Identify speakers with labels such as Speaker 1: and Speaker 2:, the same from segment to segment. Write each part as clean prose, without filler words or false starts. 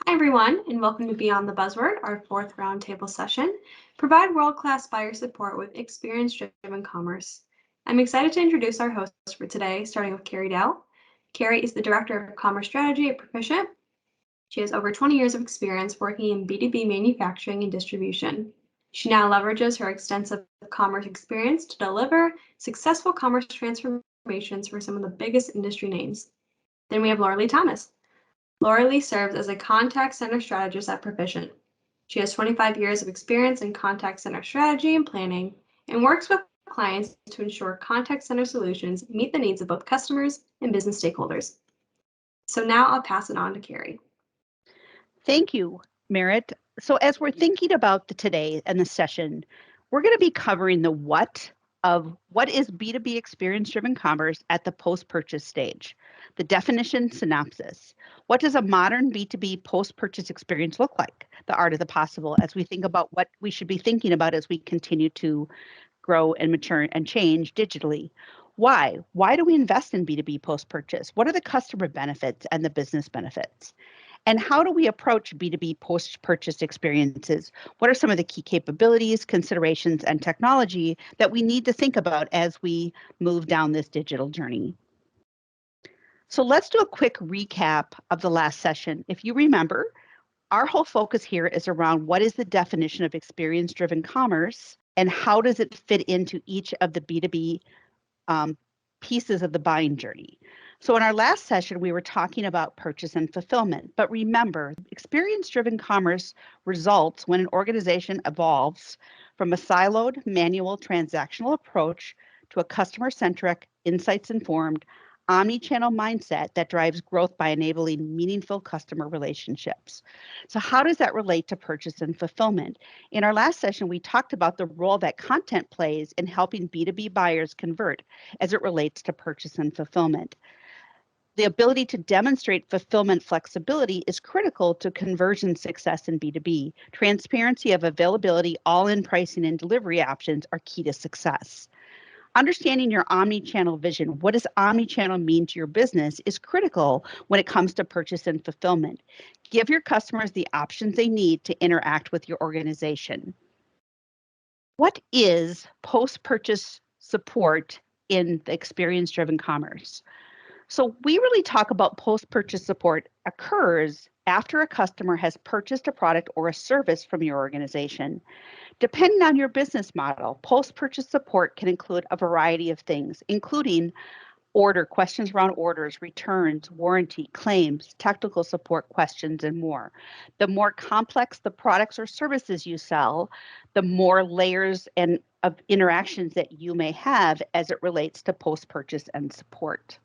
Speaker 1: Hi, everyone, and welcome to Beyond the Buzzword, our fourth roundtable session. Provide world-class buyer support with experience-driven commerce. I'm excited to introduce our hosts for today, starting with Carrie Dell. Carrie is the Director of Commerce Strategy at Proficient. She has over 20 years of experience working in B2B manufacturing and distribution. She now leverages her extensive commerce experience to deliver successful commerce transformations for some of the biggest industry names. Then we have Laura Lee Thomas. Laura Lee serves as a contact center strategist at Proficient. She has 25 years of experience in contact center strategy and planning and works with clients to ensure contact center solutions meet the needs of both customers and business stakeholders. So now I'll pass it on to Carrie.
Speaker 2: Thank you, Merritt. So as we're thinking about today and the session, we're going to be covering the what of what is B2B experience-driven commerce at the post-purchase stage, the definition synopsis. What does a modern B2B post-purchase experience look like? The art of the possible as we think about what we should be thinking about as we continue to grow and mature and change digitally. Why? Why do we invest in B2B post-purchase? What are the customer benefits and the business benefits? And how do we approach B2B post-purchase experiences? What are some of the key capabilities, considerations, and technology that we need to think about as we move down this digital journey? So let's do a quick recap of the last session. If you remember, our whole focus here is around what is the definition of experience-driven commerce and how does it fit into each of the B2B pieces of the buying journey. So in our last session, we were talking about purchase and fulfillment. But remember, experience-driven commerce results when an organization evolves from a siloed, manual, transactional approach to a customer-centric, insights-informed, omni-channel mindset that drives growth by enabling meaningful customer relationships. So how does that relate to purchase and fulfillment? In our last session, we talked about the role that content plays in helping B2B buyers convert as it relates to purchase and fulfillment. The ability to demonstrate fulfillment flexibility is critical to conversion success in B2B. Transparency of availability, all-in pricing, and delivery options are key to success. Understanding your omni-channel vision, what does omni-channel mean to your business, is critical when it comes to purchase and fulfillment. Give your customers the options they need to interact with your organization. What is post-purchase support in the experience-driven commerce? So we really talk about post-purchase support occurs after a customer has purchased a product or a service from your organization. Depending on your business model, post-purchase support can include a variety of things, including questions around orders, returns, warranty, claims, technical support questions, and more. The more complex the products or services you sell, the more layers and of interactions that you may have as it relates to post-purchase and support.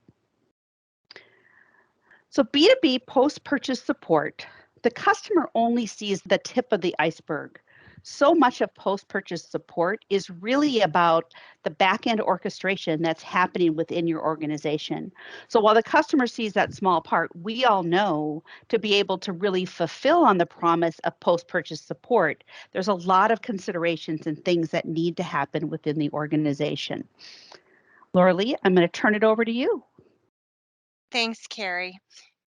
Speaker 2: So B2B post-purchase support, the customer only sees the tip of the iceberg. So much of post-purchase support is really about the back-end orchestration that's happening within your organization. So while the customer sees that small part, we all know to be able to really fulfill on the promise of post-purchase support, there's a lot of considerations and things that need to happen within the organization. Laura Lee, I'm going to turn it over to you.
Speaker 3: Thanks, Carrie.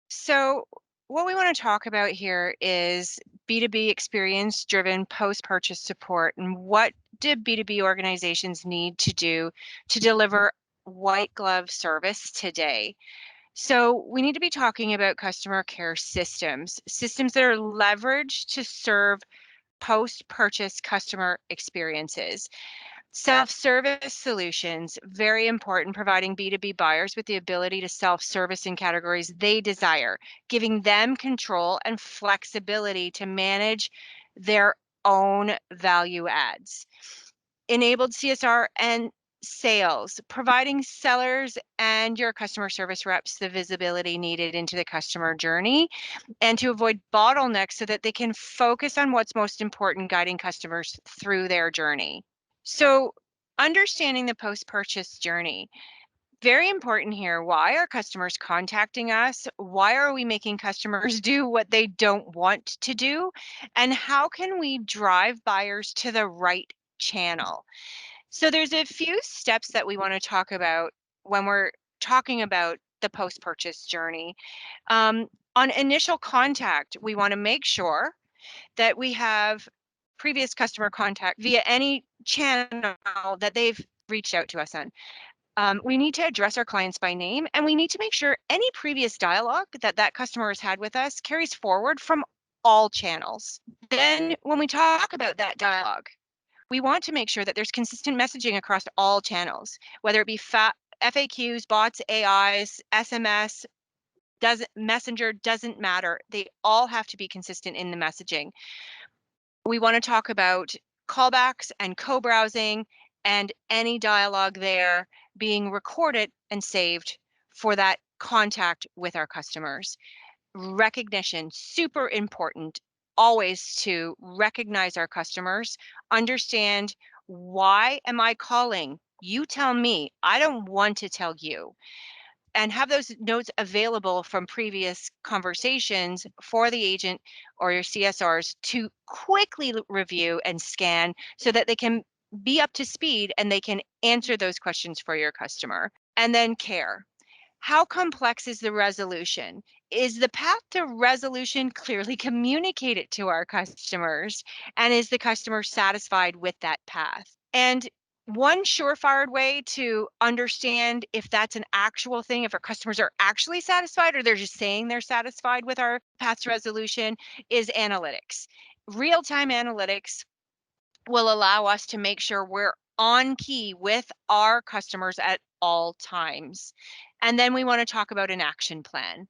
Speaker 3: So what we want to talk about here is B2B experience-driven post-purchase support and what do B2B organizations need to do to deliver white glove service today. So we need to be talking about customer care systems that are leveraged to serve post-purchase customer experiences. Self-service solutions, very important, providing B2B buyers with the ability to self-service in categories they desire, giving them control and flexibility to manage their own value adds. Enabled CSR and sales, providing sellers and your customer service reps the visibility needed into the customer journey and to avoid bottlenecks so that they can focus on what's most important, guiding customers through their journey. So understanding the post-purchase journey, very important here. Why are customers contacting us? Why are we making customers do what they don't want to do? And how can we drive buyers to the right channel? So there's a few steps that we want to talk about when we're talking about the post-purchase journey. On initial contact, we want to make sure that we have previous customer contact via any channel that they've reached out to us on. We need to address our clients by name, and we need to make sure any previous dialogue that that customer has had with us carries forward from all channels. Then when we talk about that dialogue, we want to make sure that there's consistent messaging across all channels, whether it be FAQs, bots, AIs, SMS, Messenger, doesn't matter. They all have to be consistent in the messaging. We want to talk about callbacks and co-browsing and any dialogue there being recorded and saved for that contact with our customers. Recognition, super important, always to recognize our customers, understand, why am I calling? You tell me, I don't want to tell you. And have those notes available from previous conversations for the agent or your CSRs to quickly review and scan so that they can be up to speed and they can answer those questions for your customer. And then care. How complex is the resolution? Is the path to resolution clearly communicated to our customers? And is the customer satisfied with that path? And one surefire way to understand if that's an actual thing, if our customers are actually satisfied or they're just saying they're satisfied with our path to resolution, is analytics. Real-time analytics will allow us to make sure we're on key with our customers at all times. And then we want to talk about an action plan.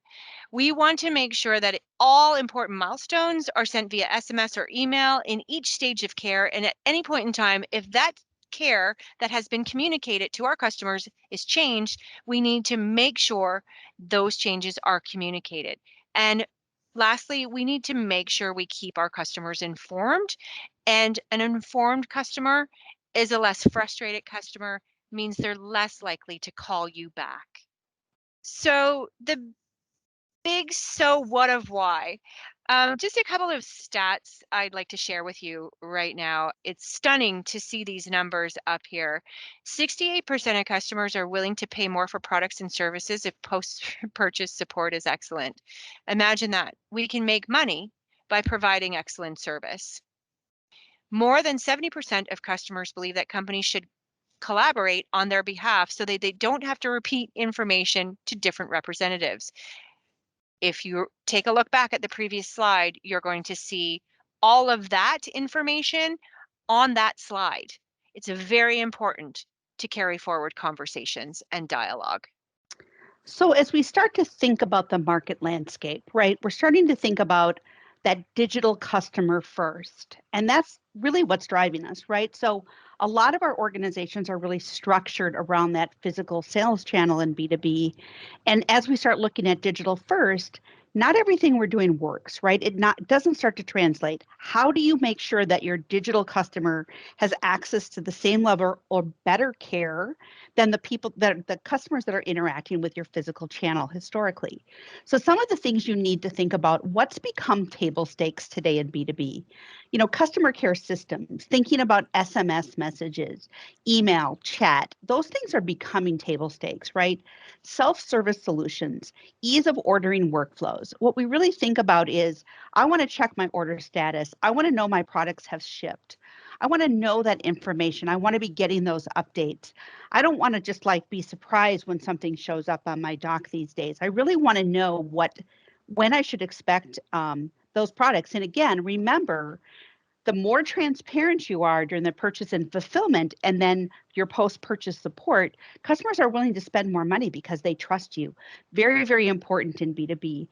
Speaker 3: We want to make sure that all important milestones are sent via SMS or email in each stage of care. And at any point in time, if that care that has been communicated to our customers is changed, we need to make sure those changes are communicated. And lastly, we need to make sure we keep our customers informed. And an informed customer is a less frustrated customer, means they're less likely to call you back. So the big so what of why. Just a couple of stats I'd like to share with you right now. It's stunning to see these numbers up here. 68% of customers are willing to pay more for products and services if post-purchase support is excellent. Imagine that. We can make money by providing excellent service. More than 70% of customers believe that companies should collaborate on their behalf so that they don't have to repeat information to different representatives. If you take a look back at the previous slide, you're going to see all of that information on that slide. It's very important to carry forward conversations and dialogue.
Speaker 2: So as we start to think about the market landscape, right, we're starting to think about that digital customer first. And that's really what's driving us, right? So a lot of our organizations are really structured around that physical sales channel in B2B. And as we start looking at digital first, not everything we're doing works, right? It doesn't start to translate. How do you make sure that your digital customer has access to the same level or better care than the customers that are interacting with your physical channel historically? So some of the things you need to think about, what's become table stakes today in B2B? You know, customer care systems, thinking about SMS messages, email, chat, those things are becoming table stakes, right? Self-service solutions, ease of ordering workflows. What we really think about is, I want to check my order status. I want to know my products have shipped. I want to know that information. I want to be getting those updates. I don't want to just like be surprised when something shows up on my dock these days. I really want to know when I should expect those products. And again, remember, the more transparent you are during the purchase and fulfillment, and then your post-purchase support, customers are willing to spend more money because they trust you. Very, very important in B2B.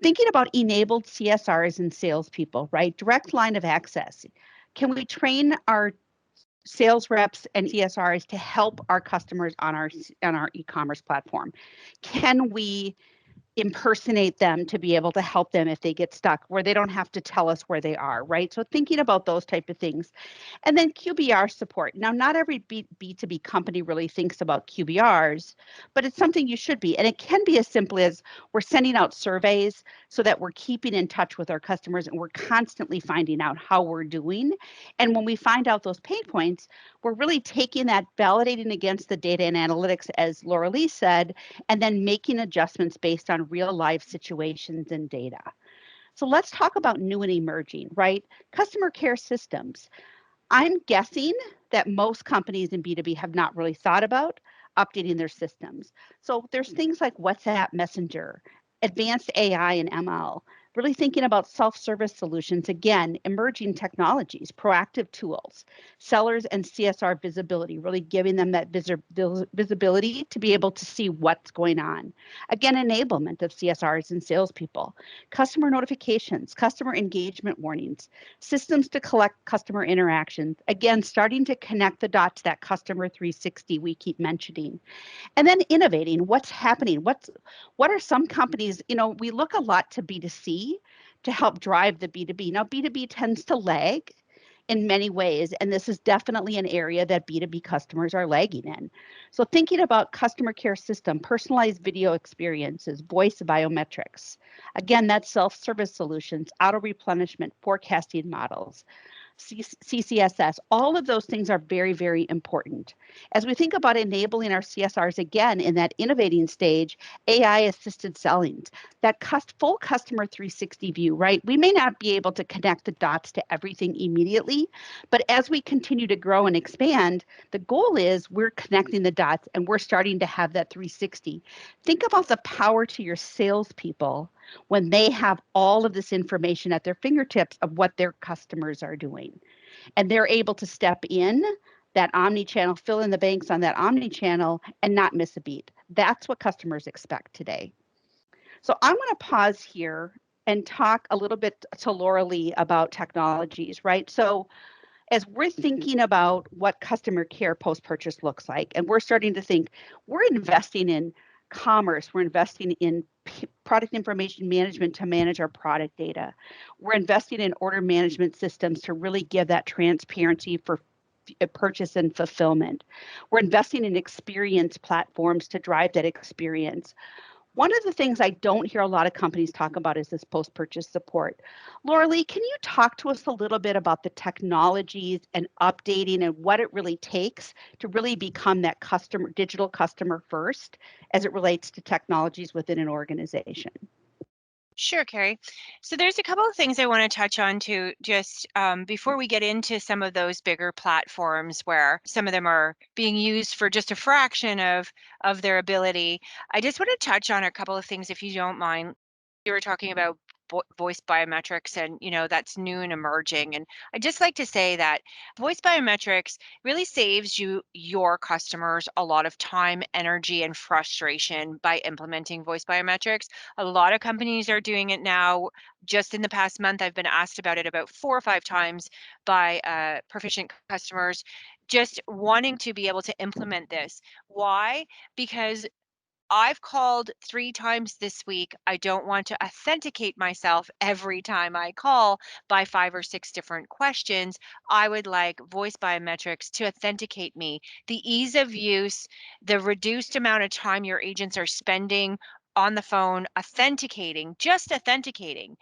Speaker 2: Thinking about enabled CSRs and salespeople, right? Direct line of access. Can we train our sales reps and CSRs to help our customers on our e-commerce platform? Can we impersonate them to be able to help them if they get stuck, where they don't have to tell us where they are, right? So thinking about those type of things. And then QBR support. Now, not every B2B company really thinks about QBRs, but it's something you should be. And it can be as simple as we're sending out surveys so that we're keeping in touch with our customers and we're constantly finding out how we're doing. And when we find out those pain points, we're really taking that, validating against the data and analytics, as Laura Lee said, and then making adjustments based on real life situations and data. So let's talk about new and emerging, right? Customer care systems. I'm guessing that most companies in B2B have not really thought about updating their systems. So there's things like WhatsApp Messenger, advanced AI and ML, really thinking about self-service solutions, again, emerging technologies, proactive tools, sellers and CSR visibility, really giving them that visibility to be able to see what's going on. Again, enablement of CSRs and salespeople, customer notifications, customer engagement warnings, systems to collect customer interactions. Again, starting to connect the dots, that customer 360 we keep mentioning. And then innovating, what's happening? What are some companies, we look a lot to B2C to help drive the B2B. Now, B2B tends to lag in many ways, and this is definitely an area that B2B customers are lagging in. So thinking about customer care system, personalized video experiences, voice biometrics. Again, that's self-service solutions, auto replenishment, forecasting models. CCSS, all of those things are very, very important. As we think about enabling our CSRs again in that innovating stage, AI assisted selling, that full customer 360 view, right? We may not be able to connect the dots to everything immediately, but as we continue to grow and expand, the goal is we're connecting the dots and we're starting to have that 360. Think about the power to your salespeople when they have all of this information at their fingertips of what their customers are doing. And they're able to step in that omni-channel, fill in the banks on that omni-channel and not miss a beat. That's what customers expect today. So I'm going to pause here and talk a little bit to Laura Lee about technologies, right? So as we're thinking about what customer care post-purchase looks like, and we're starting to think, we're investing in commerce, we're investing in product information management to manage our product data. We're investing in order management systems to really give that transparency for purchase and fulfillment. We're investing in experience platforms to drive that experience. One of the things I don't hear a lot of companies talk about is this post-purchase support. Laura Lee, can you talk to us a little bit about the technologies and updating and what it really takes to really become that digital customer first as it relates to technologies within an organization?
Speaker 3: Sure, Carrie. So there's a couple of things I want to touch on to just before we get into some of those bigger platforms where some of them are being used for just a fraction of their ability. I just want to touch on a couple of things, if you don't mind. You were talking about voice biometrics, and that's new and emerging. And I'd just like to say that voice biometrics really saves your customers a lot of time, energy, and frustration by implementing voice biometrics. A lot of companies are doing it now. Just in the past month, I've been asked about it about 4 or 5 times by proficient customers, just wanting to be able to implement this. Why? Because I've called 3 times this week. I don't want to authenticate myself every time I call by 5 or 6 different questions. I would like voice biometrics to authenticate me. The ease of use, the reduced amount of time your agents are spending on the phone authenticating, just authenticating,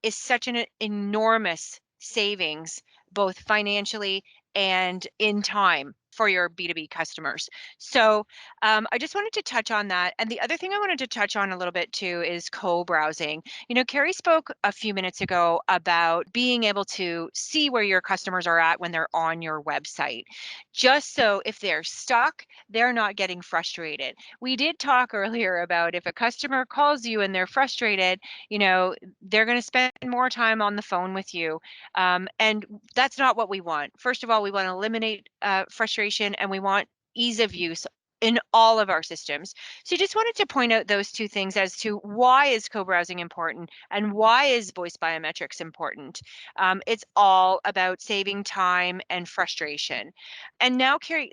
Speaker 3: is such an enormous savings, both financially and in time for your B2B customers. So I just wanted to touch on that. And the other thing I wanted to touch on a little bit too is co-browsing. Carrie spoke a few minutes ago about being able to see where your customers are at when they're on your website, just so if they're stuck, they're not getting frustrated. We did talk earlier about if a customer calls you and they're frustrated, they're going to spend more time on the phone with you. And that's not what we want. First of all, we want to eliminate frustration, and we want ease of use in all of our systems. So just wanted to point out those 2 things as to why is co-browsing important and why is voice biometrics important. It's all about saving time and frustration. And now, Carrie,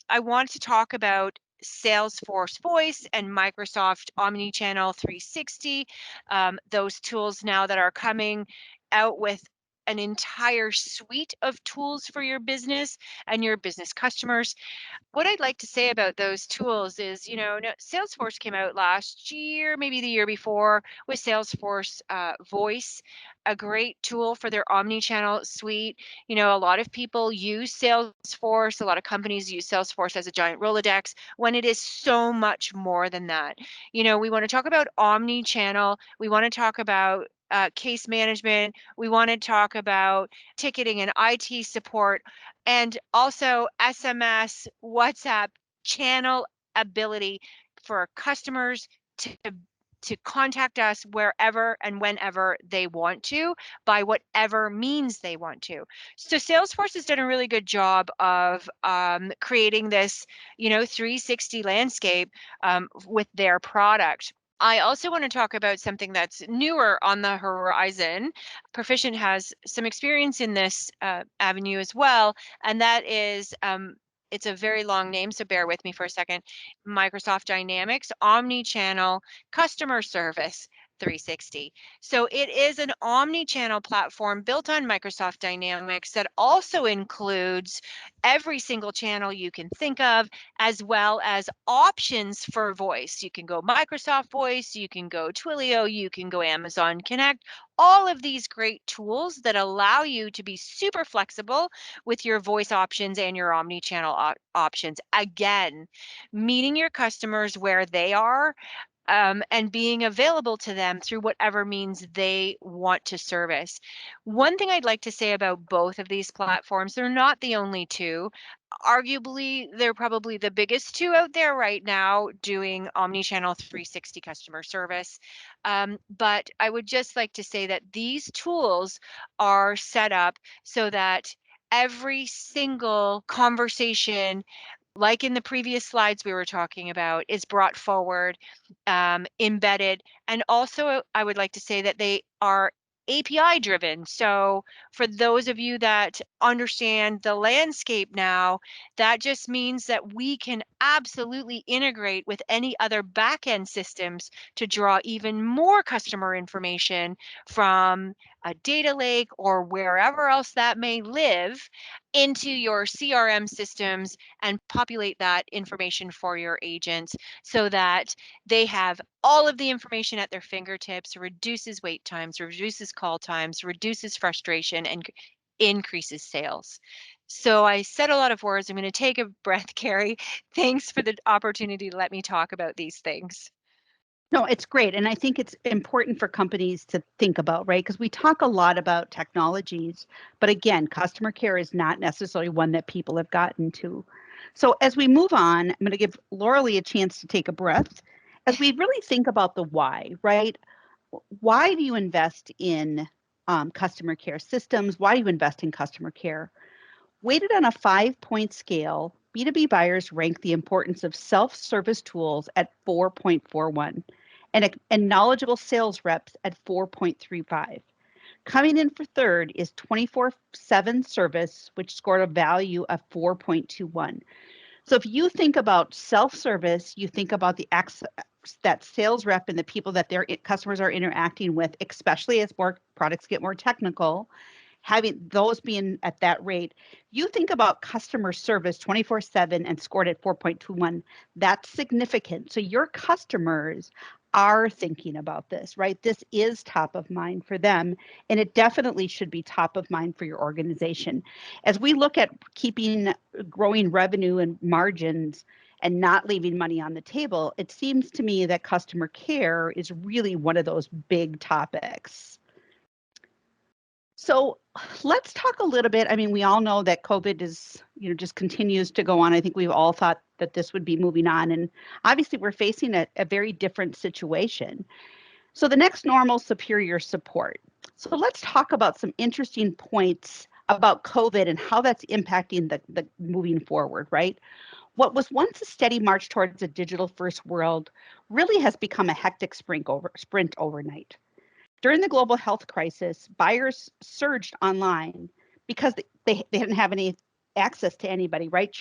Speaker 3: I want to talk about Salesforce Voice and Microsoft Omnichannel 360. Those tools now that are coming out with an entire suite of tools for your business and your business customers. What I'd like to say about those tools is, Salesforce came out last year, maybe the year before, with Salesforce Voice, a great tool for their omni-channel suite. A lot of people use Salesforce. A lot of companies use Salesforce as a giant Rolodex when it is so much more than that. We want to talk about omni-channel. We want to talk about case management. We want to talk about ticketing and IT support, and also SMS, WhatsApp channel ability for customers to contact us wherever and whenever they want to, by whatever means they want to. So Salesforce has done a really good job of creating this, 360 landscape with their product. I also want to talk about something that's newer on the horizon. Proficient has some experience in this avenue as well, and that is it's a very long name, so bear with me for a second. Microsoft Dynamics Omnichannel Customer Service 360. So it is an omni-channel platform built on Microsoft Dynamics that also includes every single channel you can think of, as well as options for voice. You can go Microsoft Voice, you can go Twilio, you can go Amazon Connect, all of these great tools that allow you to be super flexible with your voice options and your omni-channel options. Again, meeting your customers where they are, and being available to them through whatever means they want to service. One thing I'd like to say about both of these platforms, they're not the only two. Arguably, they're probably the biggest two out there right now doing omnichannel 360 customer service. But I would just like to say that these tools are set up so that every single conversation, like in the previous slides we were talking about, is brought forward, embedded, and also I would like to say that they are API driven. So for those of you that understand the landscape now, that just means that we can absolutely integrate with any other backend systems to draw even more customer information from a data lake or wherever else that may live into your CRM systems and populate that information for your agents so that they have all of the information at their fingertips, reduces wait times, reduces call times, reduces frustration, and increases sales. So I said a lot of words. I'm going to take a breath, Carrie. Thanks for the opportunity to let me talk about these things.
Speaker 2: No, it's great. And I think it's important for companies to think about, right? Because we talk a lot about technologies, but again, customer care is not necessarily one that people have gotten to. So as we move on, I'm going to give Lauralee a chance to take a breath as we really think about the why, right? Why do you invest in customer care systems? Why do you invest in customer care? Weighted on a 5-point scale, B2B buyers rank the importance of self-service tools at 4.41 and knowledgeable sales reps at 4.35. Coming in for third is 24/7 service, which scored a value of 4.21. So if you think about self-service, you think about the that sales rep and the people that their customers are interacting with, especially as more products get more technical, having those being at that rate. You think about customer service 24/7 and scored at 4.21. That's significant. So your customers are thinking about this, right? This is top of mind for them, and it definitely should be top of mind for your organization. As we look at growing revenue and margins and not leaving money on the table, it seems to me that customer care is really one of those big topics. So let's talk a little bit. I mean, we all know that COVID is, just continues to go on. I think we've all thought that this would be moving on. And obviously we're facing a very different situation. So the next normal, superior support. So let's talk about some interesting points about COVID and how that's impacting the moving forward, right? What was once a steady march towards a digital first world really has become a hectic sprint overnight. During the global health crisis, buyers surged online because they didn't have any access to anybody, right?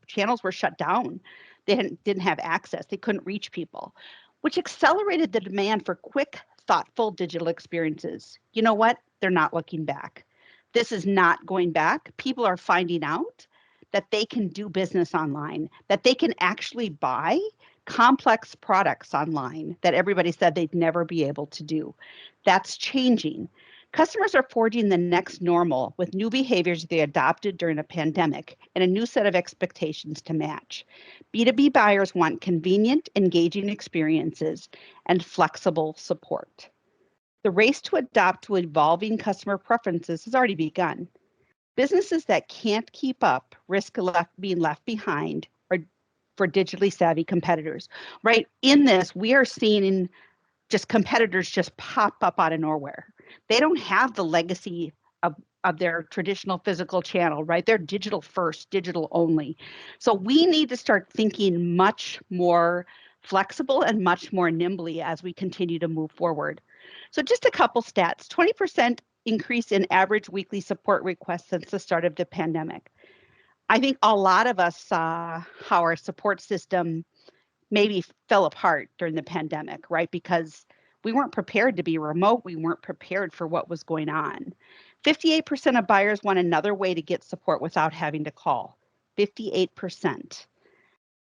Speaker 2: Channels were shut down. They didn't have access. They couldn't reach people, which accelerated the demand for quick, thoughtful digital experiences. You know what? They're not looking back. This is not going back. People are finding out that they can do business online, that they can actually buy complex products online that everybody said they'd never be able to do. That's changing. Customers are forging the next normal with new behaviors they adopted during a pandemic and a new set of expectations to match. B2B buyers want convenient, engaging experiences and flexible support. The race to adapt to evolving customer preferences has already begun. Businesses that can't keep up risk being left behind or for digitally savvy competitors. Right in this, we are seeing just competitors just pop up out of nowhere. They don't have the legacy of their traditional physical channel, right? They're digital first, digital only. So we need to start thinking much more flexible and much more nimbly as we continue to move forward. So just a couple stats, 20% increase in average weekly support requests since the start of the pandemic. I think a lot of us saw how our support system maybe fell apart during the pandemic, right? Because we weren't prepared to be remote. We weren't prepared for what was going on. 58% of buyers want another way to get support without having to call. 58%.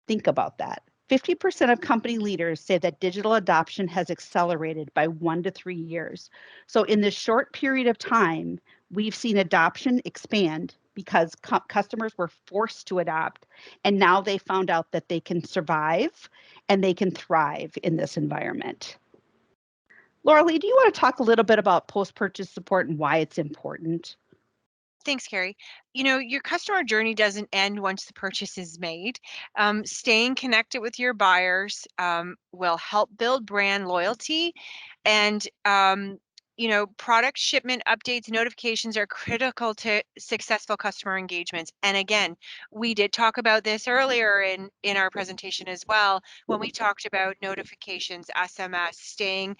Speaker 2: Think about that. 50% of company leaders say that digital adoption has accelerated by 1 to 3 years. So in this short period of time, we've seen adoption expand because customers were forced to adopt, and now they found out that they can survive and they can thrive in this environment. Laura Lee, do you want to talk a little bit about post-purchase support and why it's important?
Speaker 3: Thanks, Carrie. You know, your customer journey doesn't end once the purchase is made. Staying connected with your buyers will help build brand loyalty, and you know, product shipment updates, notifications are critical to successful customer engagements. And again, we did talk about this earlier in our presentation as well, when we talked about notifications, SMS, staying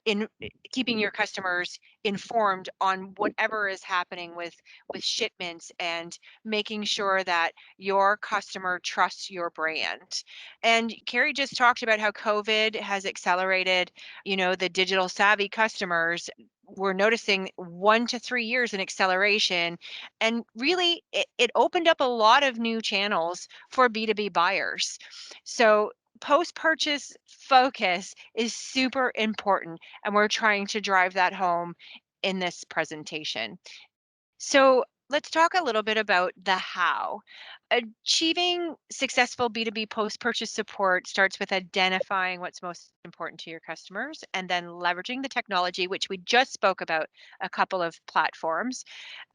Speaker 3: in keeping your customers informed on whatever is happening with shipments, and making sure that your customer trusts your brand. And Carrie just talked about how COVID has accelerated, you know, the digital savvy customers. We're noticing 1 to 3 years in acceleration, and really it opened up a lot of new channels for B2B buyers. So post-purchase focus is super important, and we're trying to drive that home in this presentation. So let's talk a little bit about the how. Achieving successful B2B post-purchase support starts with identifying what's most important to your customers and then leveraging the technology, which we just spoke about, a couple of platforms,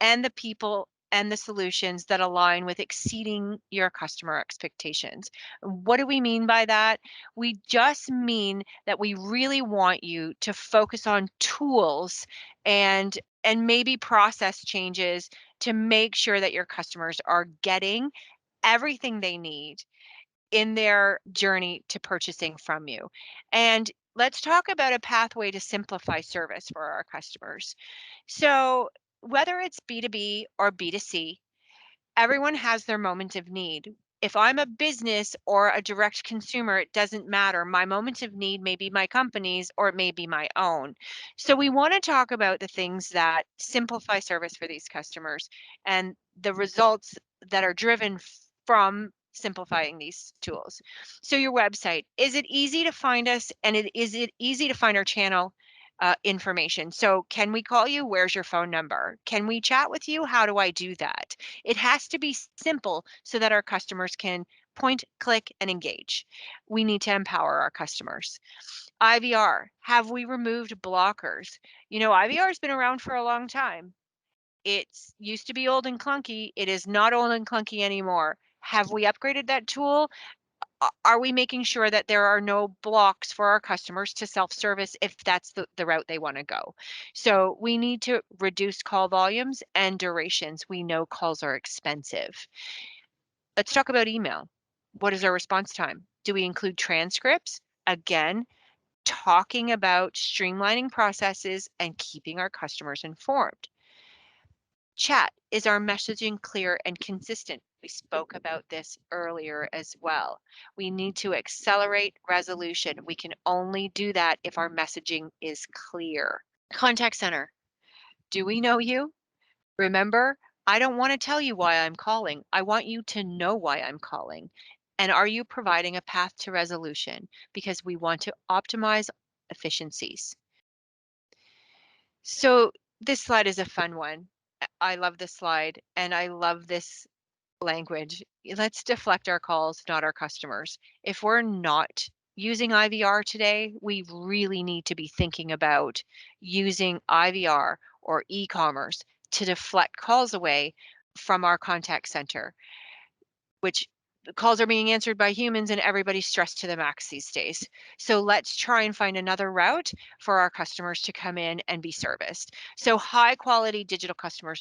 Speaker 3: and the people and the solutions that align with exceeding your customer expectations. What do we mean by that? We just mean that we really want you to focus on tools and maybe process changes to make sure that your customers are getting everything they need in their journey to purchasing from you. And let's talk about a pathway to simplify service for our customers. So whether it's B2B or B2C, everyone has their moment of need. If I'm a business or a direct consumer, it doesn't matter. My moment of need may be my company's or it may be my own. So we want to talk about the things that simplify service for these customers and the results that are driven from simplifying these tools. So your website, is it easy to find us, and is it easy to find our channel information? So can we call you? Where's your phone number? Can we chat with you? How do I do that? It has to be simple so that our customers can point, click, and engage. We need to empower our customers. IVR, have we removed blockers? You know, IVR has been around for a long time. It's used to be old and clunky. It is not old and clunky anymore. Have we upgraded that tool? Are we making sure that there are no blocks for our customers to self-service if that's the route they want to go? So we need to reduce call volumes and durations. We know calls are expensive. Let's talk about email. What is our response time? Do we include transcripts? Again, talking about streamlining processes and keeping our customers informed. Chat, is our messaging clear and consistent? We spoke about this earlier as well. We need to accelerate resolution. We can only do that if our messaging is clear. Contact center, do we know you? Remember, I don't want to tell you why I'm calling. I want you to know why I'm calling. And are you providing a path to resolution? Because we want to optimize efficiencies. So this slide is a fun one. I love this slide and I love this language. Let's deflect our calls, not our customers. If we're not using IVR today, we really need to be thinking about using IVR or e-commerce to deflect calls away from our contact center, which the calls are being answered by humans and everybody's stressed to the max these days. So let's try and find another route for our customers to come in and be serviced. So high quality digital customer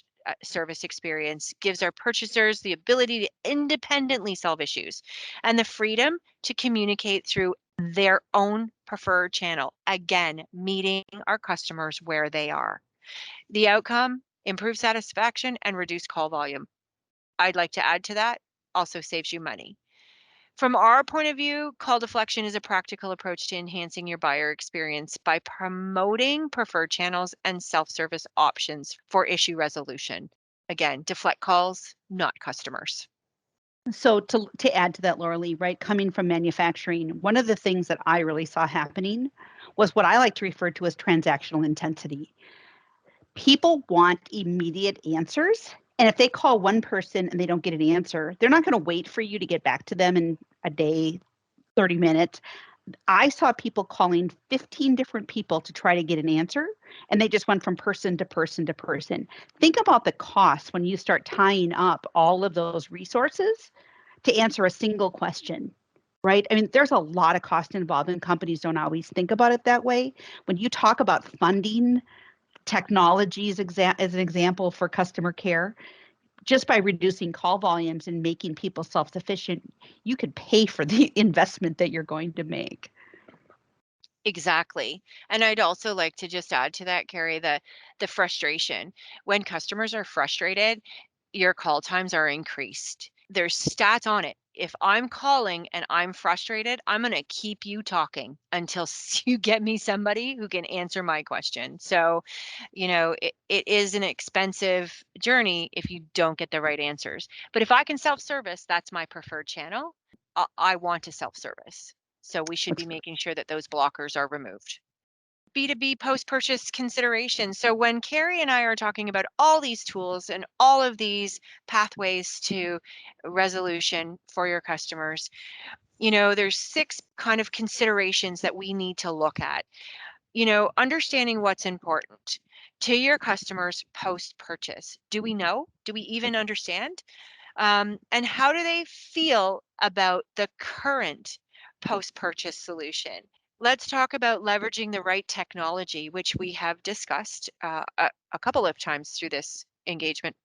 Speaker 3: service experience gives our purchasers the ability to independently solve issues and the freedom to communicate through their own preferred channel. Again, meeting our customers where they are. The outcome, improved satisfaction and reduced call volume. I'd like to add to that, also saves you money. From our point of view, call deflection is a practical approach to enhancing your buyer experience by promoting preferred channels and self-service options for issue resolution. Again, deflect calls, not customers.
Speaker 2: So to add to that, Laura Lee, right, coming from manufacturing, one of the things that I really saw happening was what I like to refer to as transactional intensity. People want immediate answers. And if they call one person and they don't get an answer, they're not going to wait for you to get back to them in a day, 30 minutes. I saw people calling 15 different people to try to get an answer, and they just went from person to person to person. Think about the cost when you start tying up all of those resources to answer a single question, right? I mean, there's a lot of cost involved, and companies don't always think about it that way. When you talk about funding technologies as an example for customer care, just by reducing call volumes and making people self-sufficient, you could pay for the investment that you're going to make.
Speaker 3: Exactly. And I'd also like to just add to that, Carrie, the frustration. When customers are frustrated, your call times are increased. There's stats on it. If I'm calling and I'm frustrated, I'm going to keep you talking until you get me somebody who can answer my question. So, it is an expensive journey if you don't get the right answers. But if I can self-service, that's my preferred channel. I want to self-service. So we should be making sure that those blockers are removed. B2B post-purchase consideration. So when Carrie and I are talking about all these tools and all of these pathways to resolution for your customers, there's 6 kind of considerations that we need to look at. Understanding what's important to your customers post-purchase. Do we know? Do we even understand? And how do they feel about the current post-purchase solution? Let's talk about leveraging the right technology, which we have discussed a couple of times through this engagement.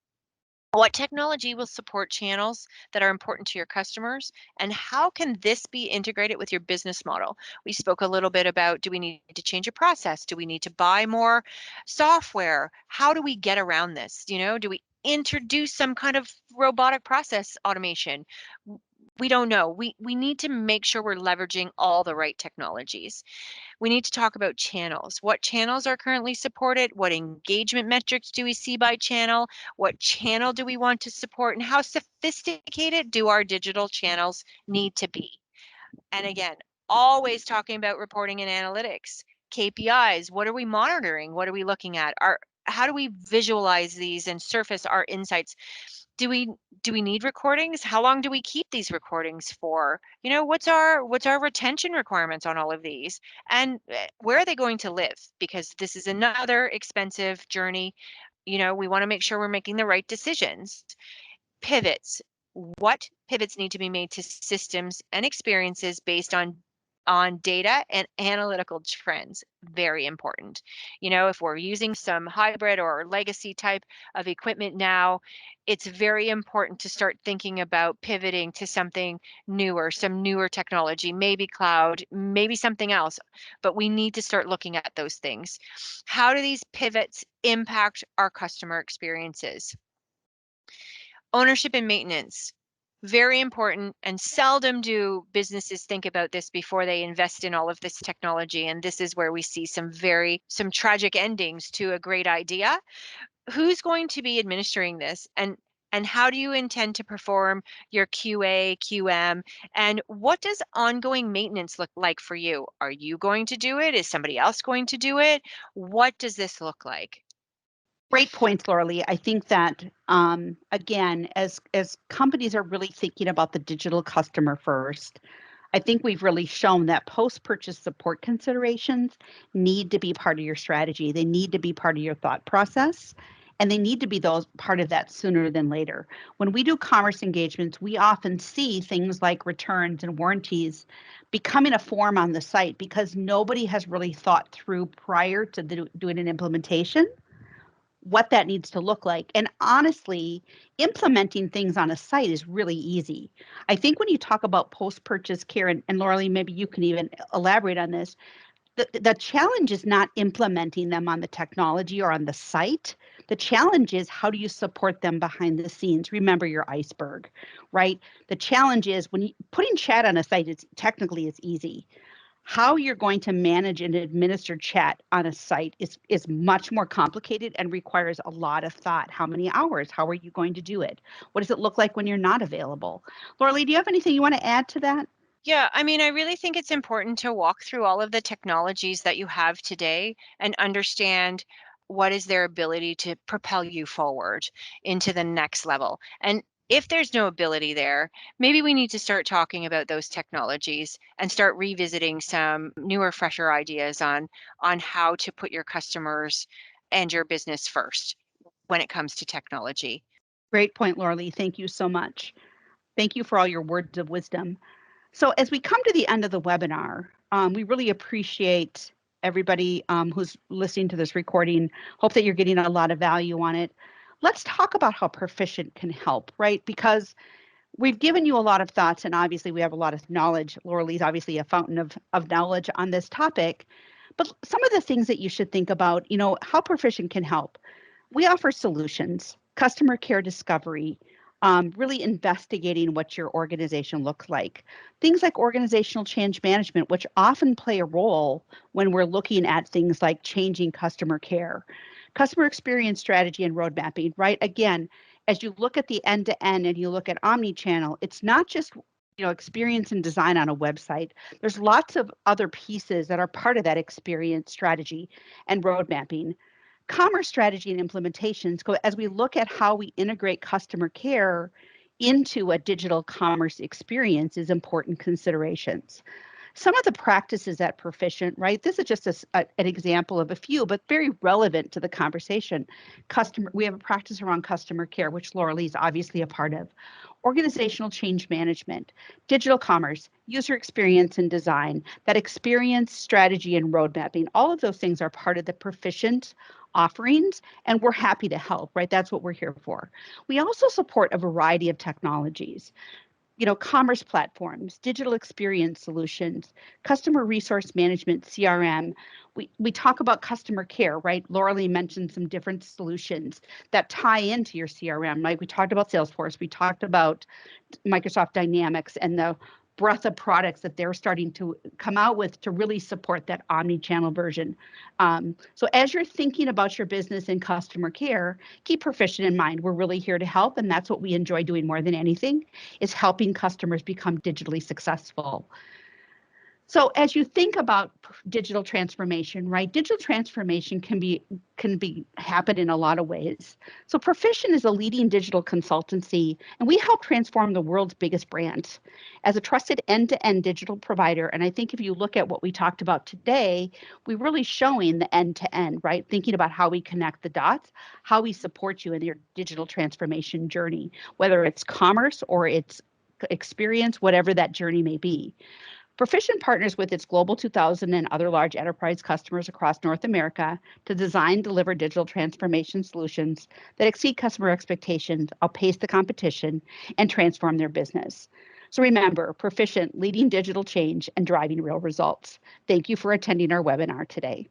Speaker 3: What technology will support channels that are important to your customers, and how can this be integrated with your business model? We spoke a little bit about, do we need to change a process? Do we need to buy more software? How do we get around this? Do we introduce some kind of robotic process automation? We don't know. We need to make sure we're leveraging all the right technologies. We need to talk about channels. What channels are currently supported? What engagement metrics do we see by channel? What channel do we want to support? And how sophisticated do our digital channels need to be? And again, always talking about reporting and analytics, KPIs. What are we monitoring? What are we looking at? How do we visualize these and surface our insights? Do we need recordings? How long do we keep these recordings for? What's our retention requirements on all of these? And where are they going to live? Because this is another expensive journey. We want to make sure we're making the right decisions. Pivots. What pivots need to be made to systems and experiences based on on data and analytical trends. Very important. You know, if we're using some hybrid or legacy type of equipment now, it's very important to start thinking about pivoting to something newer, some newer technology, maybe cloud, maybe something else. But we need to start looking at those things. How do these pivots impact our customer experiences? Ownership and maintenance, very important, and seldom do businesses think about this before they invest in all of this technology. And this is where we see some tragic endings to a great idea. Who's going to be administering this? And how do you intend to perform your QA, QM? And what does ongoing maintenance look like for you? Are you going to do it? Is somebody else going to do it? What does this look like?
Speaker 2: Great points, Laura Lee. I think that, again, as companies are really thinking about the digital customer first, I think we've really shown that post-purchase support considerations need to be part of your strategy. They need to be part of your thought process, and they need to be part of that sooner than later. When we do commerce engagements, we often see things like returns and warranties becoming a form on the site because nobody has really thought through prior to doing an implementation what that needs to look like. And honestly, implementing things on a site is really easy. I think when you talk about post-purchase care, and Laura Lee, maybe you can even elaborate on this, the challenge is not implementing them on the technology or on the site. The challenge is how do you support them behind the scenes? Remember your iceberg, right? The challenge is when putting chat on a site, it's easy. How you're going to manage and administer chat on a site is much more complicated and requires a lot of thought. How many hours? How are you going to do it? What does it look like when you're not available? Laura Lee, do you have anything you want to add to that?
Speaker 3: Yeah, I mean, I really think it's important to walk through all of the technologies that you have today and understand what is their ability to propel you forward into the next level. And if there's no ability there, maybe we need to start talking about those technologies and start revisiting some newer, fresher ideas on how to put your customers and your business first when it comes to technology.
Speaker 2: Great point, Laura Lee. Thank you so much. Thank you for all your words of wisdom. So as we come to the end of the webinar, we really appreciate everybody who's listening to this recording. Hope that you're getting a lot of value on it. Let's talk about how Proficient can help, right? Because we've given you a lot of thoughts and obviously we have a lot of knowledge. Laura Lee's obviously a fountain of knowledge on this topic. But some of the things that you should think about, how Proficient can help. We offer solutions, customer care discovery, really investigating what your organization looks like. Things like organizational change management, which often play a role when we're looking at things like changing customer care. Customer experience strategy and road mapping, right? Again, as you look at the end-to-end and you look at omni-channel, it's not just experience and design on a website. There's lots of other pieces that are part of that experience strategy and road mapping. Commerce strategy and implementations go as we look at how we integrate customer care into a digital commerce experience is important considerations. Some of the practices at Proficient, right? This is just an example of a few, but very relevant to the conversation. We have a practice around customer care, which Laura Lee is obviously a part of. Organizational change management, digital commerce, user experience and design, that experience strategy and road mapping, all of those things are part of the Proficient offerings, and we're happy to help, right? That's what we're here for. We also support a variety of technologies, commerce platforms, digital experience solutions, customer resource management, CRM. We talk about customer care, right? Laura Lee mentioned some different solutions that tie into your CRM. Like we talked about Salesforce, we talked about Microsoft Dynamics and the breadth of products that they're starting to come out with to really support that omni-channel version. So as you're thinking about your business and customer care, keep Proficient in mind. We're really here to help, and that's what we enjoy doing more than anything, is helping customers become digitally successful. So as you think about digital transformation, right? Digital transformation can happen in a lot of ways. So Proficient is a leading digital consultancy, and we help transform the world's biggest brands as a trusted end-to-end digital provider. And I think if you look at what we talked about today, we're really showing the end-to-end, right? Thinking about how we connect the dots, how we support you in your digital transformation journey, whether it's commerce or it's experience, whatever that journey may be. Proficient partners with its Global 2000 and other large enterprise customers across North America to design, deliver digital transformation solutions that exceed customer expectations, outpace the competition, and transform their business. So remember, Proficient, leading digital change and driving real results. Thank you for attending our webinar today.